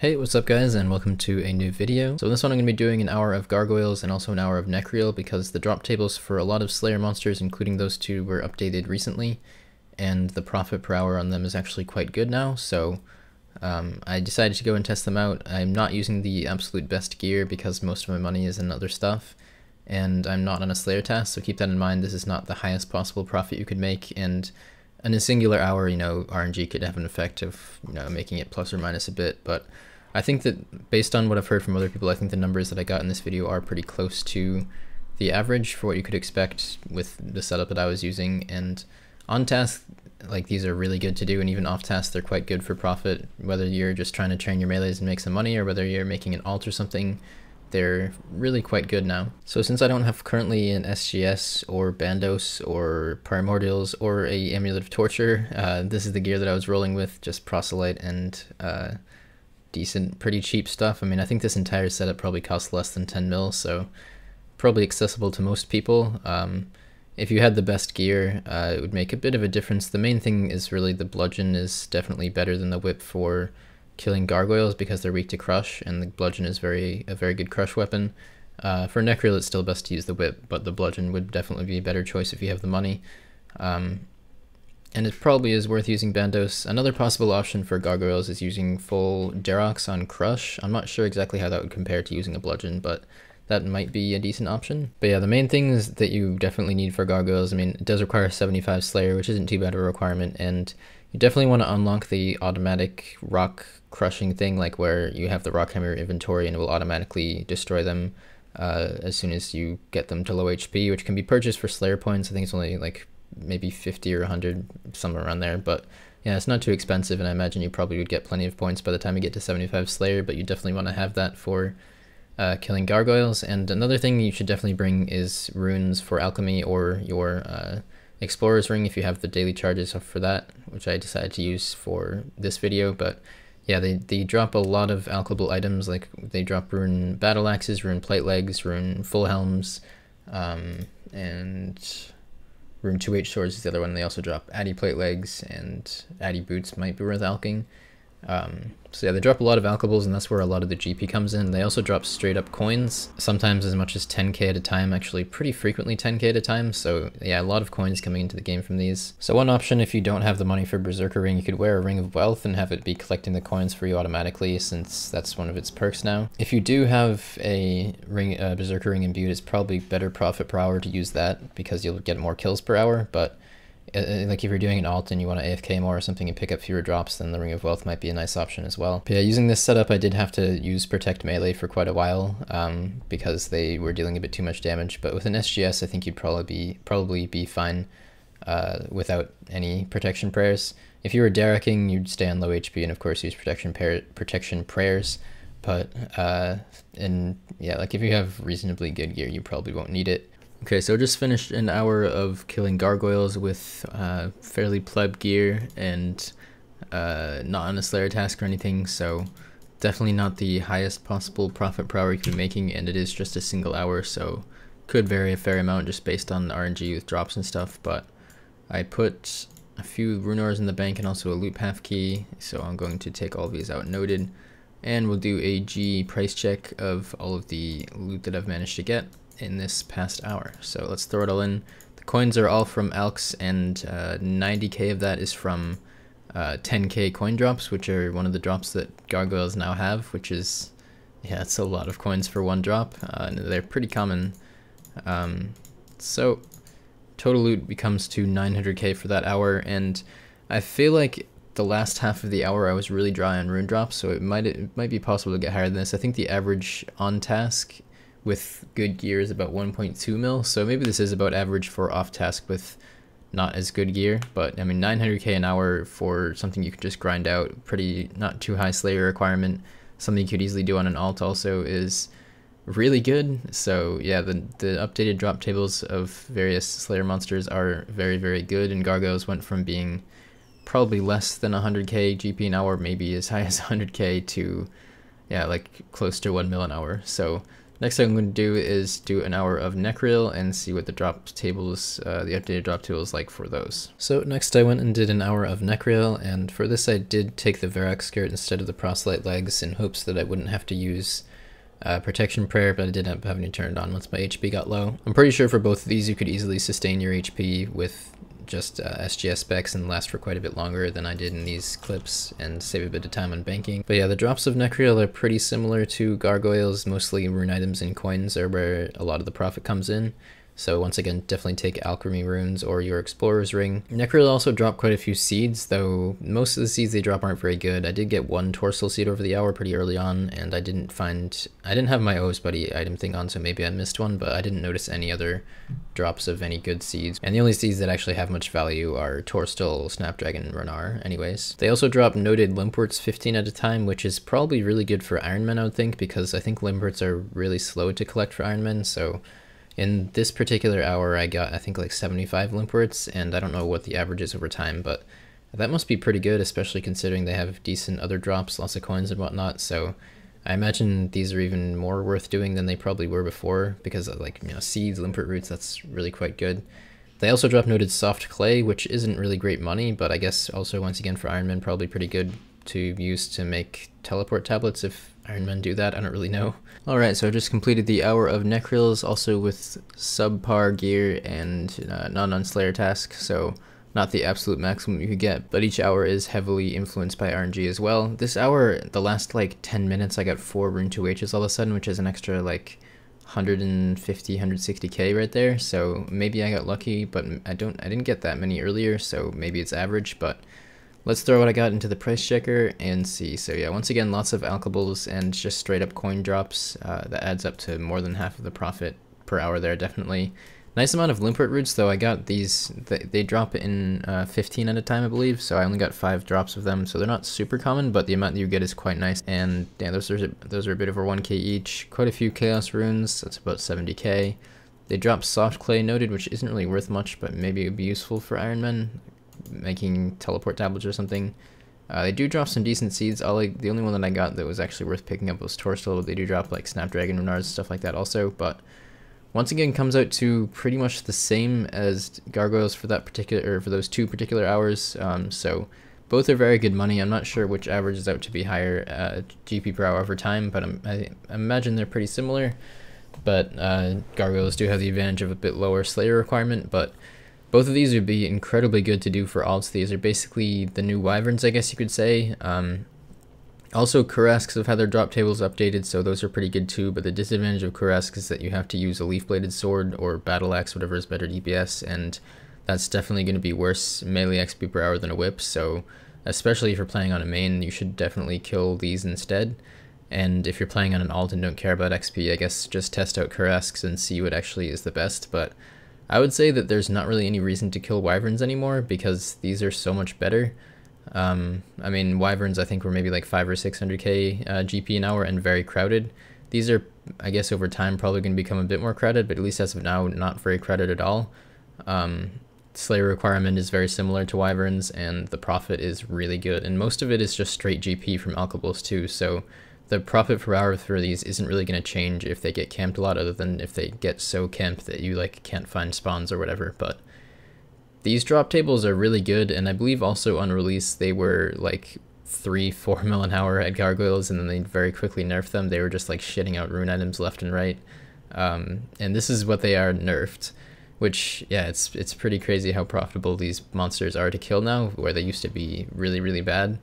Hey, what's up guys, and welcome to a new video. So in this one I'm going to be doing an hour of Gargoyles and also an hour of Nechryael because the drop tables for a lot of Slayer monsters, including those two, were updated recently, and the profit per hour on them is actually quite good now, so I decided to go and test them out. I'm not using the absolute best gear because most of my money is in other stuff, and I'm not on a Slayer task, so keep that in mind. This is not the highest possible profit you could make, and in a singular hour, RNG could have an effect of, making it plus or minus a bit, but I think that based on what I've heard from other people, I think the numbers that I got in this video are pretty close to the average for what you could expect with the setup that I was using. And on task, like, these are really good to do, and even off task, they're quite good for profit. Whether you're just trying to train your melees and make some money, or whether you're making an ult or something, they're really quite good now. So since I don't have currently an SGS or Bandos or Primordials or a Amulet of Torture, this is the gear that I was rolling with, just Proselyte and decent, pretty cheap stuff. I mean, I think this entire setup probably costs less than 10 mil, so probably accessible to most people. If you had the best gear, it would make a bit of a difference. The main thing is really the bludgeon is definitely better than the whip for killing gargoyles because they're weak to crush, and the bludgeon is a very good crush weapon. For Nechryael, it's still best to use the whip, but the bludgeon would definitely be a better choice if you have the money. And it probably is worth using Bandos. Another possible option for gargoyles is using full Derox on Crush. I'm not sure exactly how that would compare to using a bludgeon, but that might be a decent option. But yeah, the main things that you definitely need for gargoyles, I mean, it does require 75 Slayer, which isn't too bad of a requirement, and you definitely want to unlock the automatic rock crushing thing, like where you have the rock hammer in your inventory and it will automatically destroy them as soon as you get them to low HP, which can be purchased for Slayer points. I think it's only like maybe 50 or 100, somewhere around there, but yeah, it's not too expensive, and I imagine you probably would get plenty of points by the time you get to 75 Slayer, but you definitely want to have that for killing gargoyles. And another thing you should definitely bring is runes for alchemy, or your explorer's ring if you have the daily charges for that, which I decided to use for this video. But yeah, they drop a lot of alchable items, like they drop rune battle axes, rune plate legs, rune full helms, and rune 2H swords is the other one. They also drop Addy plate legs, and Addy boots might be worth alching. So yeah, they drop a lot of alchables, and that's where a lot of the GP comes in. They also drop straight up coins, sometimes as much as 10k at a time, actually pretty frequently 10k at a time. So yeah, a lot of coins coming into the game from these. So one option, if you don't have the money for Berserker Ring, you could wear a Ring of Wealth and have it be collecting the coins for you automatically, since that's one of its perks now. If you do have a Berserker Ring imbued, it's probably better profit per hour to use that because you'll get more kills per hour, but like if you're doing an alt and you want to AFK more or something and pick up fewer drops, then the Ring of Wealth might be a nice option as well. But yeah, using this setup, I did have to use Protect Melee for quite a while because they were dealing a bit too much damage. But with an SGS, I think you'd probably be fine without any protection prayers. If you were Derekking, you'd stay on low HP and of course use protection prayers. But and yeah, like if you have reasonably good gear, you probably won't need it. Okay, so just finished an hour of killing gargoyles with fairly pleb gear and not on a Slayer task or anything, so definitely not the highest possible profit per hour you could be making, and it is just a single hour, so could vary a fair amount just based on RNG with drops and stuff. But I put a few rune ores in the bank and also a loot path key, so I'm going to take all of these out noted, and we'll do a G price check of all of the loot that I've managed to get in this past hour. So let's throw it all in. The coins are all from Alks, and 90k of that is from 10k coin drops, which are one of the drops that gargoyles now have, which is, yeah, it's a lot of coins for one drop, and they're pretty common. So total loot becomes to 900k for that hour, and I feel like the last half of the hour I was really dry on rune drops, so it might be possible to get higher than this. I think the average on task with good gear is about 1.2 mil, so maybe this is about average for off task with not as good gear. But I mean, 900k an hour for something you could just grind out, pretty not too high Slayer requirement, something you could easily do on an alt also, is really good. So yeah, the updated drop tables of various Slayer monsters are very good, and gargoyles went from being probably less than 100k GP an hour, maybe as high as 100k, to yeah, like close to 1 mil an hour. So Next thing I'm going to do is do an hour of Nechryael and see what the drop tables, the updated drop table is like for those. So next I went and did an hour of Nechryael, and for this I did take the Varrock skirt instead of the proselyte legs in hopes that I wouldn't have to use protection prayer, but I did end up having to turn it on once my HP got low. I'm pretty sure for both of these you could easily sustain your HP with just SGS specs and last for quite a bit longer than I did in these clips and save a bit of time on banking. But yeah, the drops of Nechryael are pretty similar to Gargoyles. Mostly rune items and coins are where a lot of the profit comes in. So once again, definitely take Alchemy runes or your Explorer's Ring. Nechryael also dropped quite a few seeds, though most of the seeds they drop aren't very good. I did get one Torsil seed over the hour pretty early on, and I didn't have my O's Buddy item thing on, so maybe I missed one, but I didn't notice any other drops of any good seeds. And the only seeds that actually have much value are Torstil, Snapdragon, and Renar anyways. They also drop noted Limpworts 15 at a time, which is probably really good for Ironmen, I would think, because I think Limpworts are really slow to collect for Ironmen, so in this particular hour, I got, I think, like 75 Limpworts, and I don't know what the average is over time, but that must be pretty good, especially considering they have decent other drops, lots of coins and whatnot, so I imagine these are even more worth doing than they probably were before, because like, you know, seeds, Limpwort roots, that's really quite good. They also drop noted soft clay, which isn't really great money, but I guess also, once again, for Ironmen, probably pretty good to use to make teleport tablets if Ironmen do that, I don't really know. Alright, so I just completed the hour of Nechryaels, also with subpar gear and non-unslayer task, so not the absolute maximum you could get, but each hour is heavily influenced by RNG as well. This hour, the last like 10 minutes, I got 4 rune 2Hs all of a sudden, which is an extra like 150, 160k right there, so maybe I got lucky, but I didn't get that many earlier, so maybe it's average, but let's throw what I got into the price checker and see. So yeah, once again, lots of alchables and just straight up coin drops. That adds up to more than half of the profit per hour there, definitely. Nice amount of Limpwort roots, though. I got these, they drop in 15 at a time, I believe, so I only got 5 drops of them, so they're not super common, but the amount that you get is quite nice. And yeah, those are a bit over 1k each. Quite a few Chaos runes, that's about 70k. They drop soft clay noted, which isn't really worth much, but maybe it would be useful for Ironmen, making teleport tablets or something. They do drop some decent seeds. The only one that I got that was actually worth picking up was Torstil. They do drop like Snapdragon, Renars, stuff like that also, but once again comes out to pretty much the same as Gargoyles for that particular, or for those 2 particular hours. So both are very good money. I'm not sure which averages out to be higher GP per hour over time, but I imagine they're pretty similar. But Gargoyles do have the advantage of a bit lower Slayer requirement, but both of these would be incredibly good to do for alts. These are basically the new Wyverns, I guess you could say. Also, Kurasks have had their drop tables updated, so those are pretty good too, but the disadvantage of Kurasks is that you have to use a leaf-bladed sword or battle axe, whatever is better DPS, and that's definitely going to be worse melee XP per hour than a whip, so especially if you're playing on a main, you should definitely kill these instead. And if you're playing on an alt and don't care about XP, I guess just test out Kurasks and see what actually is the best, but I would say that there's not really any reason to kill Wyverns anymore because these are so much better. I mean, Wyverns I think were maybe like 500 or 600k GP an hour and very crowded. These are, I guess, over time probably going to become a bit more crowded, but at least as of now, not very crowded at all. Slayer requirement is very similar to Wyverns, and the profit is really good, and most of it is just straight GP from alchables too, so the profit per hour for these isn't really going to change if they get camped a lot, other than if they get so camped that you like can't find spawns or whatever. But these drop tables are really good, and I believe also on release they were like 3-4 mil an hour at Gargoyles, and then they very quickly nerfed them. They were just like shitting out rune items left and right, and this is what they are nerfed, which, yeah, it's pretty crazy how profitable these monsters are to kill now, where they used to be really, really bad.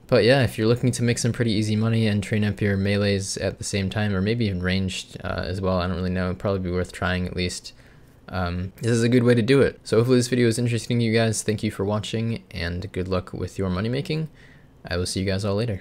But yeah, if you're looking to make some pretty easy money and train up your melees at the same time, or maybe even ranged as well, I don't really know, it'd probably be worth trying at least. This is a good way to do it. So hopefully this video is interesting to you guys. Thank you for watching, and good luck with your money making. I will see you guys all later.